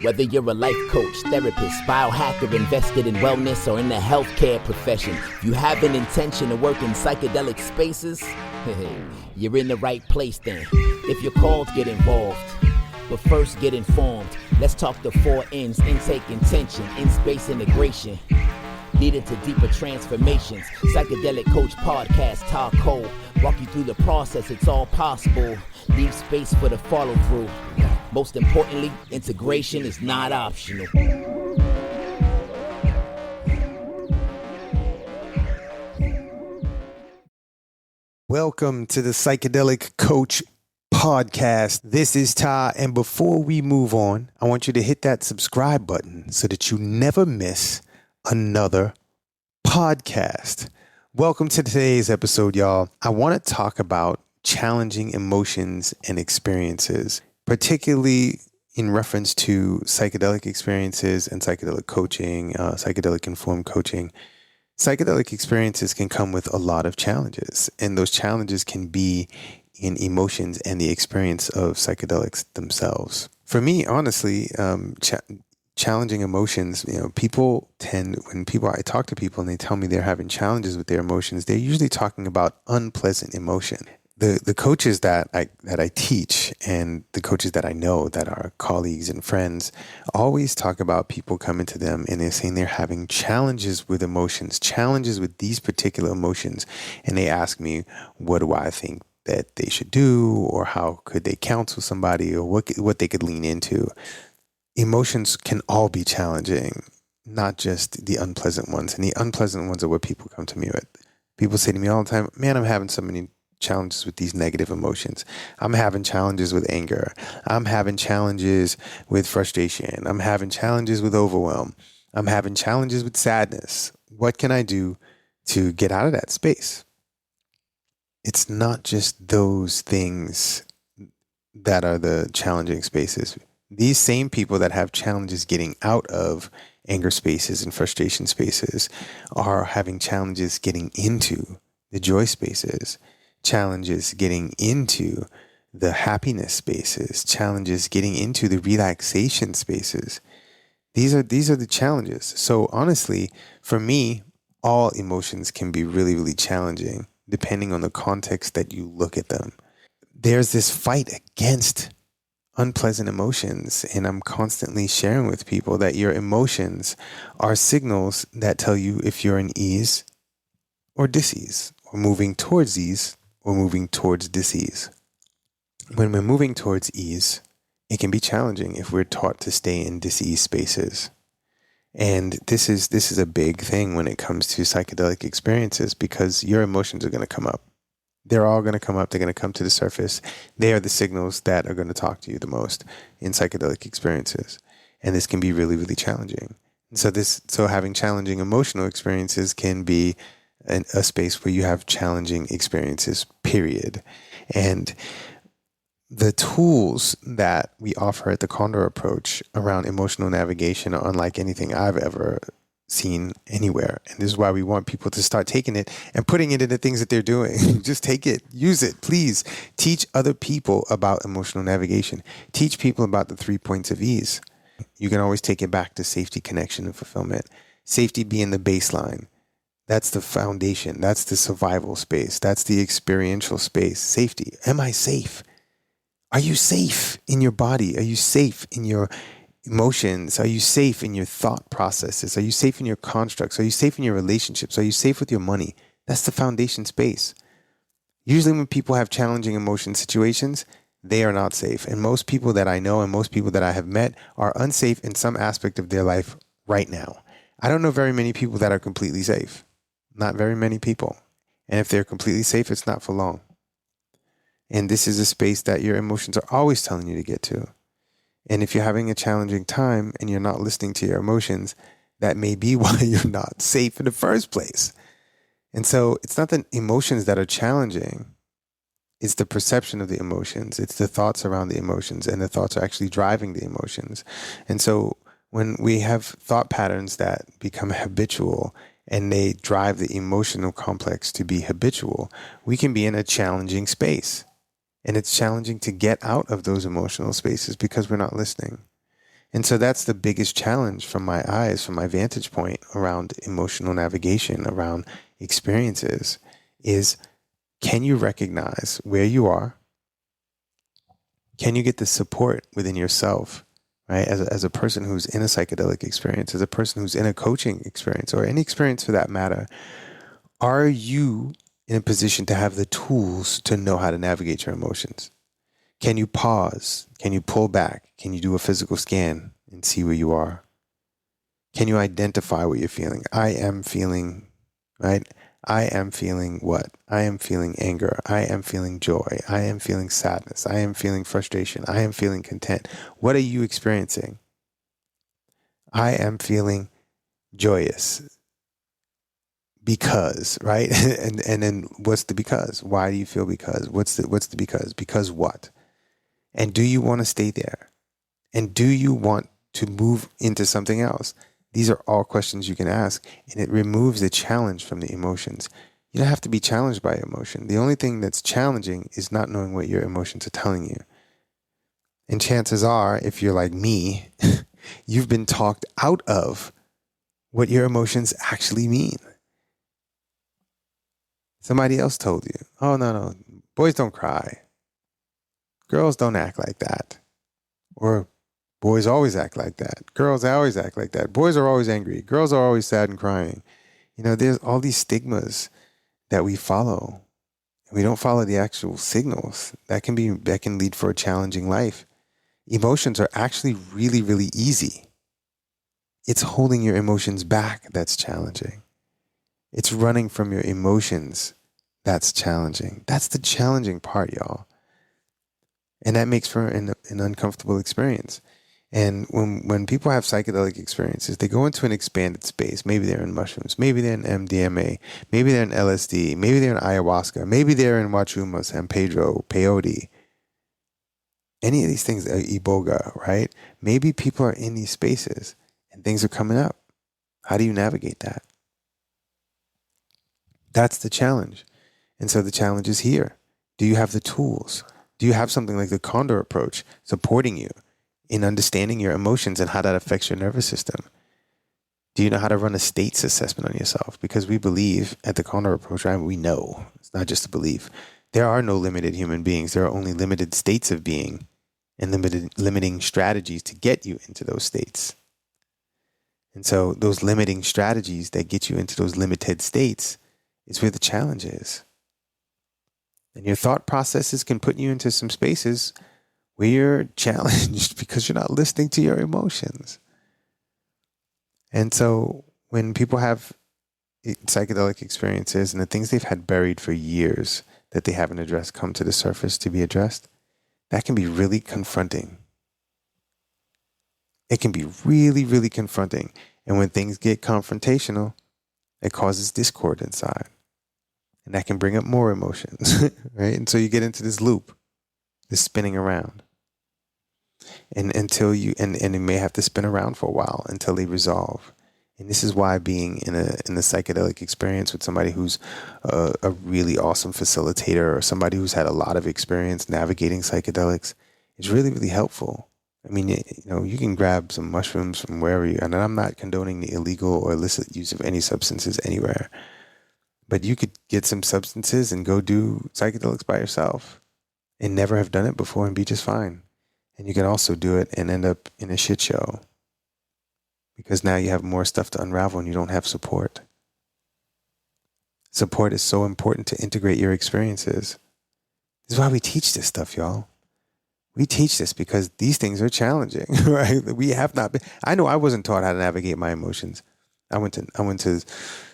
Whether you're a life coach, therapist, biohacker, invested in wellness, or in the healthcare profession, if you have an intention to work in psychedelic spaces, you're in the right place then. If you're called, get involved. But first, get informed. Let's talk the 4 N's: intake, intention, in-space integration, leading to deeper transformations. Psychedelic Coach Podcast, Todd Cole. Walk you through the process, it's all possible. Leave space for the follow-through. Most importantly, integration is not optional. Welcome to the Psychedelic Coach Podcast. This is Ty, and before we move on, I want you to hit that subscribe button so that you never miss another podcast. Welcome to today's episode, y'all. I want to talk about challenging emotions and experiences, particularly in reference to psychedelic experiences and psychedelic coaching, psychedelic-informed coaching. Psychedelic experiences can come with a lot of challenges, and those challenges can be in emotions and the experience of psychedelics themselves. For me, honestly, challenging emotions, I talk to people and they tell me they're having challenges with their emotions, they're usually talking about unpleasant emotion. The coaches that I teach and the coaches that I know that are colleagues and friends always talk about people coming to them and they're saying they're having challenges with emotions, challenges with these particular emotions. And they ask me, what do I think that they should do, or how could they counsel somebody, or what they could lean into. Emotions can all be challenging, not just the unpleasant ones. And the unpleasant ones are what people come to me with. People say to me all the time, man, I'm having so many challenges with these negative emotions. I'm having challenges with anger. I'm having challenges with frustration. I'm having challenges with overwhelm. I'm having challenges with sadness. What can I do to get out of that space? It's not just those things that are the challenging spaces. These same people that have challenges getting out of anger spaces and frustration spaces are having challenges getting into the joy spaces, challenges getting into the happiness spaces, challenges getting into the relaxation spaces. These are the challenges. So honestly, for me, all emotions can be really, really challenging depending on the context that you look at them. There's this fight against unpleasant emotions, and I'm constantly sharing with people that your emotions are signals that tell you if you're in ease or dis-ease, or moving towards ease or moving towards dis-ease. When we're moving towards ease, it can be challenging if we're taught to stay in dis-ease spaces. And this is a big thing when it comes to psychedelic experiences, because your emotions are going to come up. They're all going to come up. They're going to come to the surface. They are the signals that are going to talk to you the most in psychedelic experiences. And this can be really, really challenging. And so having challenging emotional experiences can be a space where you have challenging experiences, period. And the tools that we offer at the Condor Approach around emotional navigation are unlike anything I've ever seen anywhere. And this is why we want people to start taking it and putting it into things that they're doing. Just take it, use it, please. Teach other people about emotional navigation. Teach people about the 3 points of ease. You can always take it back to safety, connection, and fulfillment. Safety being the baseline. That's the foundation. That's the survival space. That's the experiential space. Safety. Am I safe? Are you safe in your body? Are you safe in your emotions? Are you safe in your thought processes? Are you safe in your constructs? Are you safe in your relationships? Are you safe with your money? That's the foundation space. Usually when people have challenging emotion situations, they are not safe. And most people that I know and most people that I have met are unsafe in some aspect of their life right now. I don't know very many people that are completely safe. Not very many people. And if they're completely safe, it's not for long. And this is a space that your emotions are always telling you to get to. And if you're having a challenging time and you're not listening to your emotions, that may be why you're not safe in the first place. And so it's not the emotions that are challenging. It's the perception of the emotions. It's the thoughts around the emotions, and the thoughts are actually driving the emotions. And so when we have thought patterns that become habitual and they drive the emotional complex to be habitual, we can be in a challenging space. And it's challenging to get out of those emotional spaces because we're not listening. And so that's the biggest challenge from my eyes, from my vantage point around emotional navigation, around experiences, is can you recognize where you are? Can you get the support within yourself, right? As a person who's in a psychedelic experience, as a person who's in a coaching experience, or any experience for that matter, are you in a position to have the tools to know how to navigate your emotions? Can you pause? Can you pull back? Can you do a physical scan and see where you are? Can you identify what you're feeling? I am feeling, right? I am feeling what? I am feeling anger. I am feeling joy. I am feeling sadness. I am feeling frustration. I am feeling content. What are you experiencing? I am feeling joyous because, right? and then what's the because? Why do you feel because? What's the because? Because what? And do you want to stay there? And do you want to move into something else? These are all questions you can ask, and it removes the challenge from the emotions. You don't have to be challenged by emotion. The only thing that's challenging is not knowing what your emotions are telling you. And chances are, if you're like me, you've been talked out of what your emotions actually mean. Somebody else told you, oh, no, boys don't cry. Girls don't act like that. Or boys always act like that. Girls always act like that. Boys are always angry. Girls are always sad and crying. You know, there's all these stigmas that we follow. We don't follow the actual signals. That can lead for a challenging life. Emotions are actually really, really easy. It's holding your emotions back that's challenging. It's running from your emotions that's challenging. That's the challenging part, y'all. And that makes for an uncomfortable experience. And when people have psychedelic experiences, they go into an expanded space. Maybe they're in mushrooms. Maybe they're in MDMA. Maybe they're in LSD. Maybe they're in ayahuasca. Maybe they're in Wachuma, San Pedro, peyote. Any of these things, iboga, right? Maybe people are in these spaces and things are coming up. How do you navigate that? That's the challenge. And so the challenge is here. Do you have the tools? Do you have something like the Condor approach supporting you in understanding your emotions and how that affects your nervous system? Do you know how to run a states assessment on yourself? Because we believe at the Condor approach, right? We know, it's not just a belief. There are no limited human beings. There are only limited states of being and limiting strategies to get you into those states. And so those limiting strategies that get you into those limited states is where the challenge is. And your thought processes can put you into some spaces where you're challenged because you're not listening to your emotions. And so when people have psychedelic experiences and the things they've had buried for years that they haven't addressed come to the surface to be addressed, that can be really confronting. It can be really, really confronting. And when things get confrontational, it causes discord inside. And that can bring up more emotions, right? And so you get into this loop, this spinning around. And until you, and it may have to spin around for a while until they resolve. And this is why being in a psychedelic experience with somebody who's a really awesome facilitator or somebody who's had a lot of experience navigating psychedelics is really, really helpful. I mean, you can grab some mushrooms from wherever you, and I'm not condoning the illegal or illicit use of any substances anywhere, but you could get some substances and go do psychedelics by yourself and never have done it before and be just fine. And you can also do it and end up in a shit show because now you have more stuff to unravel and you don't have support. Support is so important to integrate your experiences. This is why we teach this stuff, y'all. We teach this because these things are challenging, right? We have not been, I know I wasn't taught how to navigate my emotions. I went to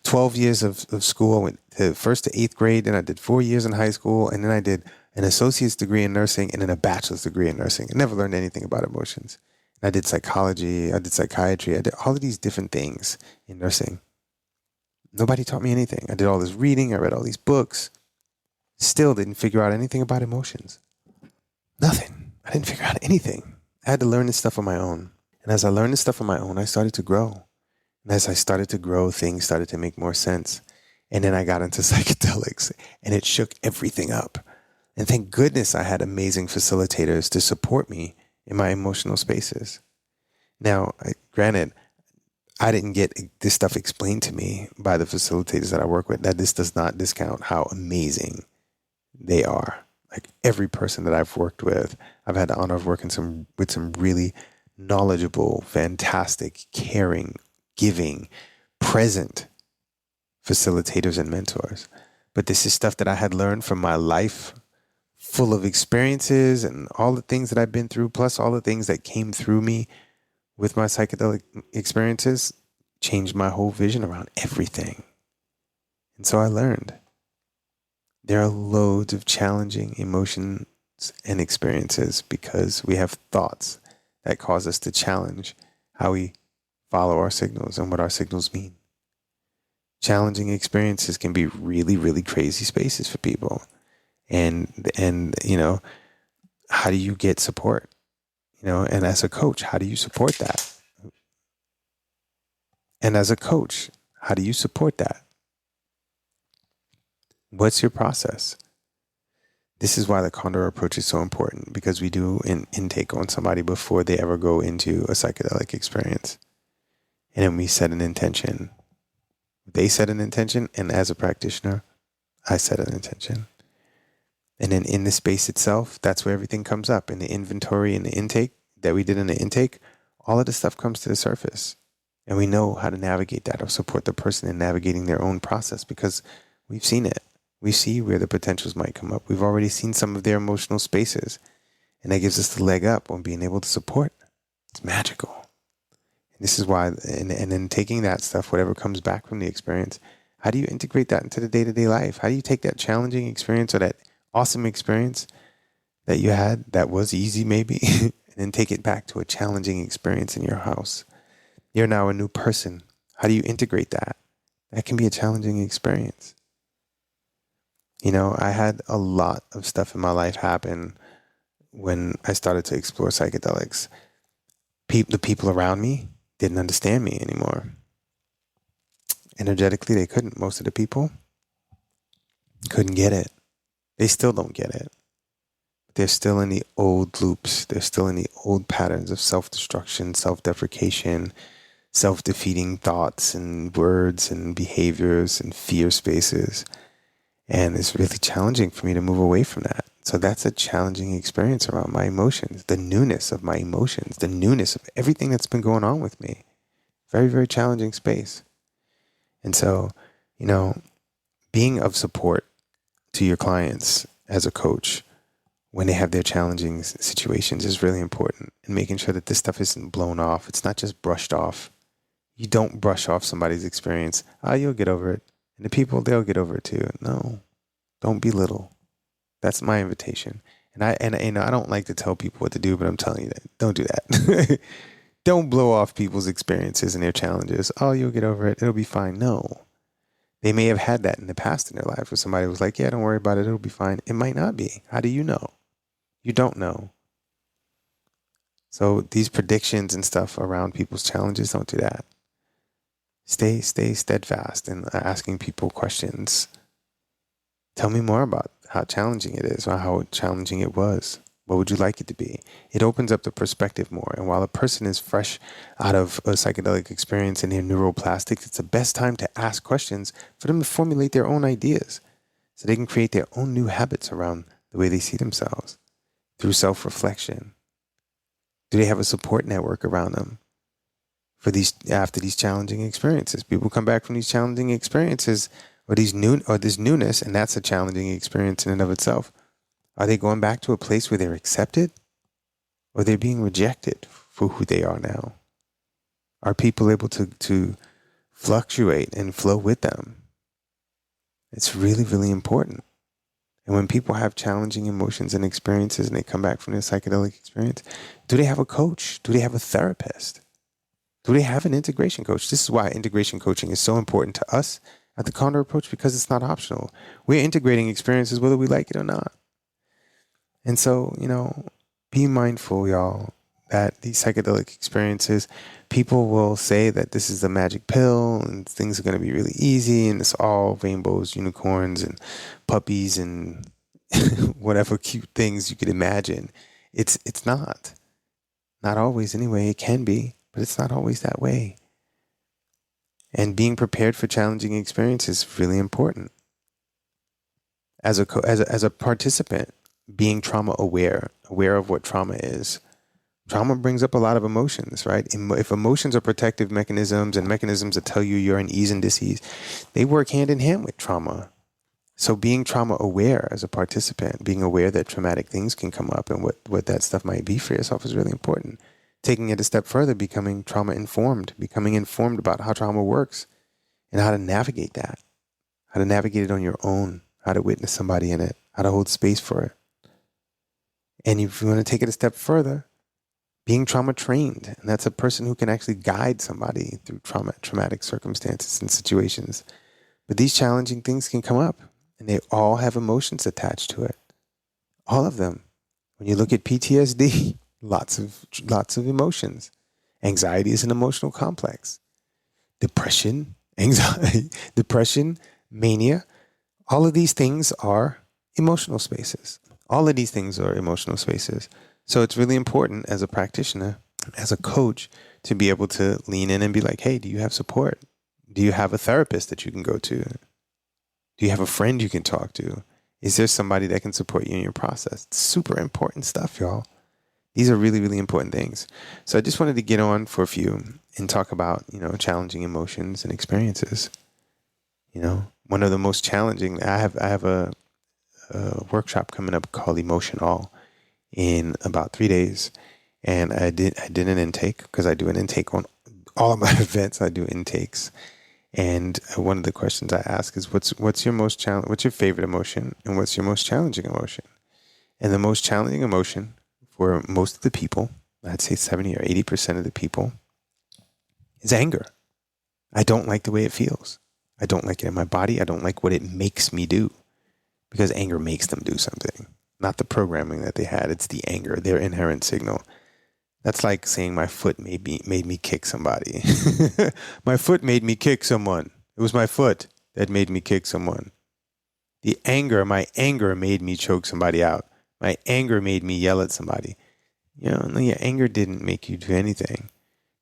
12 years of school. I went to first to 8th grade, then I did 4 years in high school, and then I did an associate's degree in nursing and then a bachelor's degree in nursing. I never learned anything about emotions. I did psychology, I did psychiatry, I did all of these different things in nursing. Nobody taught me anything. I did all this reading, I read all these books. Still didn't figure out anything about emotions. Nothing. I didn't figure out anything. I had to learn this stuff on my own. And as I learned this stuff on my own, I started to grow. And as I started to grow, things started to make more sense. And then I got into psychedelics and it shook everything up. And thank goodness I had amazing facilitators to support me in my emotional spaces. Now, granted, I didn't get this stuff explained to me by the facilitators that I work with. That this does not discount how amazing they are. Like every person that I've worked with, I've had the honor of working with some really knowledgeable, fantastic, caring, giving, present facilitators and mentors. But this is stuff that I had learned from my life full of experiences and all the things that I've been through, plus all the things that came through me with my psychedelic experiences, changed my whole vision around everything. And so I learned there are loads of challenging emotions and experiences because we have thoughts that cause us to challenge how we follow our signals and what our signals mean. Challenging experiences can be really, really crazy spaces for people. And how do you get support? And as a coach, how do you support that? And as a coach, how do you support that? What's your process? This is why the Condor approach is so important, because we do an intake on somebody before they ever go into a psychedelic experience. And then we set an intention. They set an intention, and as a practitioner, I set an intention. And then in the space itself, that's where everything comes up. In the inventory and the intake that we did in the intake, all of the stuff comes to the surface. And we know how to navigate that or support the person in navigating their own process because we've seen it. We see where the potentials might come up. We've already seen some of their emotional spaces. And that gives us the leg up on being able to support. It's magical. And this is why, and then taking that stuff, whatever comes back from the experience, how do you integrate that into the day-to-day life? How do you take that challenging experience or that awesome experience that you had that was easy maybe, and then take it back to a challenging experience in your house? You're now a new person. How do you integrate that? That can be a challenging experience. I had a lot of stuff in my life happen when I started to explore psychedelics. The people around me didn't understand me anymore. Energetically, they couldn't. Most of the people couldn't get it. They still don't get it. They're still in the old loops. They're still in the old patterns of self-destruction, self-deprecation, self-defeating thoughts and words and behaviors and fear spaces. And it's really challenging for me to move away from that. So that's a challenging experience around my emotions, the newness of my emotions, the newness of everything that's been going on with me. Very, very challenging space. And so, being of support to your clients as a coach when they have their challenging situations is really important. And making sure that this stuff isn't blown off. It's not just brushed off. You don't brush off somebody's experience. You'll get over it. And the people, they'll get over it too. No, don't belittle. That's my invitation. And I don't like to tell people what to do, but I'm telling you that. Don't do that. Don't blow off people's experiences and their challenges. You'll get over it. It'll be fine. No. They may have had that in the past in their life where somebody was like, yeah, don't worry about it. It'll be fine. It might not be. How do you know? You don't know. So these predictions and stuff around people's challenges, don't do that. Stay steadfast in asking people questions. Tell me more about how challenging it is or how challenging it was. What would you like it to be? It opens up the perspective more. And while a person is fresh out of a psychedelic experience and they're neuroplastic, it's the best time to ask questions for them to formulate their own ideas so they can create their own new habits around the way they see themselves through self-reflection. Do they have a support network around them after these challenging experiences? People come back from these challenging experiences or this newness, and that's a challenging experience in and of itself. Are they going back to a place where they're accepted or they're being rejected for who they are now? Are people able to fluctuate and flow with them? It's really, really important. And when people have challenging emotions and experiences and they come back from their psychedelic experience, do they have a coach? Do they have a therapist? Do they have an integration coach? This is why integration coaching is so important to us at the Condor Approach, because it's not optional. We're integrating experiences whether we like it or not. And so, be mindful, y'all, that these psychedelic experiences, people will say that this is the magic pill and things are going to be really easy and it's all rainbows, unicorns, and puppies and whatever cute things you could imagine. It's not. Not always anyway. It can be. but it's not always that way. And being prepared for challenging experiences is really important. As a participant, being trauma aware of what trauma is. Trauma brings up a lot of emotions, right? If emotions are protective mechanisms and mechanisms that tell you you're in ease and dis-ease, they work hand in hand with trauma. So being trauma aware as a participant, being aware that traumatic things can come up and what that stuff might be for yourself is really important. Taking it a step further, becoming trauma informed, becoming informed about how trauma works and how to navigate that, how to navigate it on your own, how to witness somebody in it, how to hold space for it. And if you want to take it a step further, being trauma trained, and that's a person who can actually guide somebody through traumatic circumstances and situations. But these challenging things can come up, and they all have emotions attached to it. All of them. When you look at PTSD, lots of emotions. Anxiety is an emotional complex. Depression, anxiety, mania, all of these things are emotional spaces. All of these things are emotional spaces. So it's really important as a practitioner, as a coach, to be able to lean in and be like, hey, do you have support? Do you have a therapist that you can go to? Do you have a friend you can talk to? Is there somebody that can support you in your process? It's super important stuff, y'all. These are really, really important things. So I just wanted to get on for a few and talk about, challenging emotions and experiences. One of the most challenging, I have a workshop coming up called Emotional in about 3 days. And I did an intake because I do an intake on all of my events. I do intakes. And one of the questions I ask is what's your favorite emotion and what's your most challenging emotion? And the most challenging emotion for most of the people, I'd say 70 or 80% of the people, is anger. I don't like the way it feels. I don't like it in my body. I don't like what it makes me do, because anger makes them do something. Not the programming that they had. It's the anger, their inherent signal. That's like saying my foot made me kick somebody. My foot made me kick someone. It was my foot that made me kick someone. My anger made me choke somebody out. My anger made me yell at somebody. Your anger didn't make you do anything.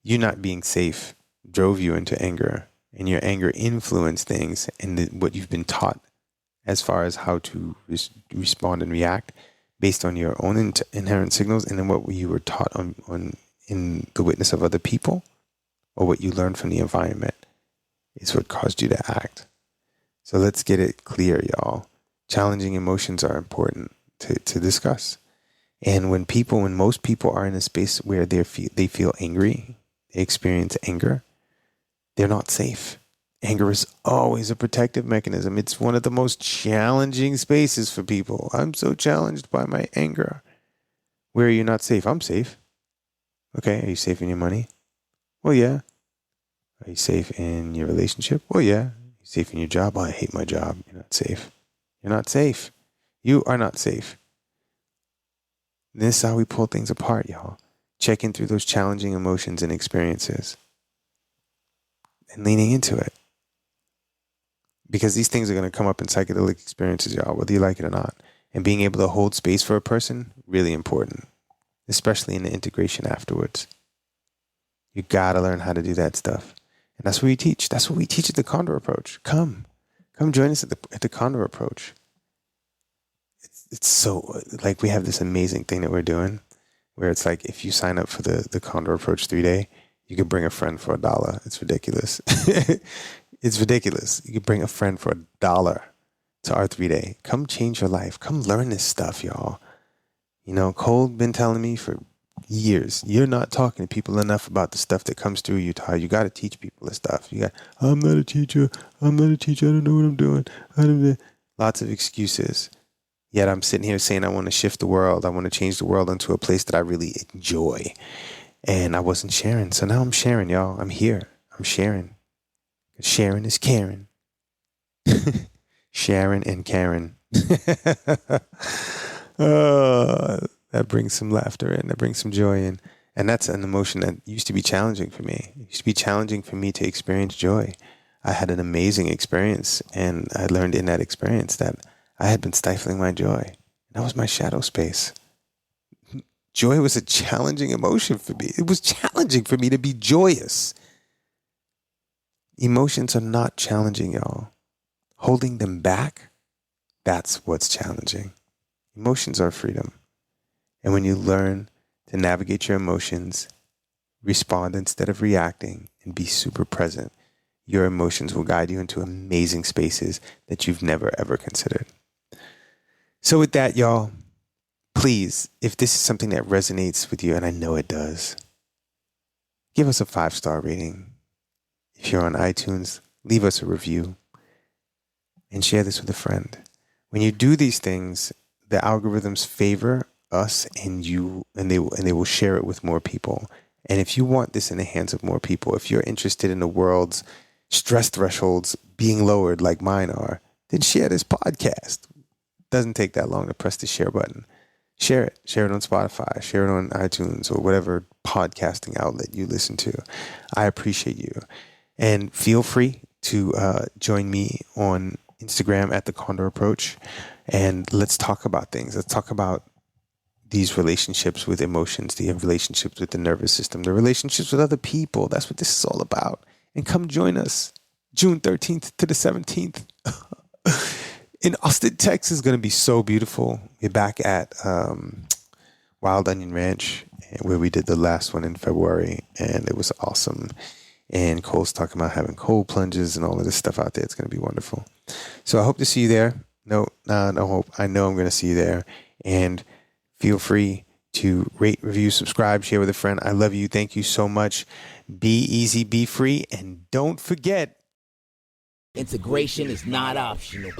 You not being safe drove you into anger, and your anger influenced things and what you've been taught as far as how to respond and react based on your own inherent signals, and then what you were taught in the witness of other people, or what you learned from the environment, is what caused you to act. So let's get it clear, y'all. Challenging emotions are important to discuss. And when most people are in a space where they feel angry, they experience anger, they're not safe. Anger is always a protective mechanism. It's one of the most challenging spaces for people. I'm so challenged by my anger. Where are you not safe? I'm safe. Okay, are you safe in your money? Well, yeah. Are you safe in your relationship? Well, yeah. Are you safe in your job? Oh, I hate my job. You're not safe. You're not safe. You are not safe. This is how we pull things apart, y'all. Checking through those challenging emotions and experiences and leaning into it. Because these things are going to come up in psychedelic experiences, y'all, whether you like it or not. And being able to hold space for a person, really important, especially in the integration afterwards. You got to learn how to do that stuff. And that's what we teach. That's what we teach at the Condor Approach. Come join us at the Condor Approach. It's so, like, we have this amazing thing that we're doing where it's like, if you sign up for the Condor Approach 3-day, you can bring a friend for $1. It's ridiculous. It's ridiculous. You can bring a friend for $1 to our 3-day. Come change your life. Come learn this stuff, y'all. Cole been telling me for years, you're not talking to people enough about the stuff that comes through you, Ty. You got to teach people this stuff. I'm not a teacher. I don't know what I'm doing. Lots of excuses. Yet I'm sitting here saying I want to shift the world. I want to change the world into a place that I really enjoy. And I wasn't sharing. So now I'm sharing, y'all. I'm here. I'm sharing. Sharon is Karen. Sharon and Karen. That brings some laughter in. That brings some joy in. And that's an emotion that used to be challenging for me. It used to be challenging for me to experience joy. I had an amazing experience, and I learned in that experience that I had been stifling my joy. That was my shadow space. Joy was a challenging emotion for me. It was challenging for me to be joyous. Emotions are not challenging, y'all. Holding them back, that's what's challenging. Emotions are freedom. And when you learn to navigate your emotions, respond instead of reacting, and be super present, your emotions will guide you into amazing spaces that you've never, ever considered. So with that, y'all, please, if this is something that resonates with you, and I know it does, give us a 5-star rating. If you're on iTunes, leave us a review and share this with a friend. When you do these things, the algorithms favor us and you, and they will share it with more people. And if you want this in the hands of more people, if you're interested in the world's stress thresholds being lowered like mine are, then share this podcast. Doesn't take that long to press the share button. Share it. Share it on Spotify. Share it on iTunes or whatever podcasting outlet you listen to. I appreciate you. And feel free to join me on Instagram at The Condor Approach. And let's talk about things. Let's talk about these relationships with emotions, the relationships with the nervous system, the relationships with other people. That's what this is all about. And come join us June 13th to the 17th in Austin, Texas. Is going to be so beautiful. We're back at Wild Onion Ranch, where we did the last one in February, and it was awesome. And Cole's talking about having cold plunges and all of this stuff out there. It's going to be wonderful. So I hope to see you there. No hope. I know I'm going to see you there. And feel free to rate, review, subscribe, share with a friend. I love you. Thank you so much. Be easy, be free, and don't forget, integration is not optional.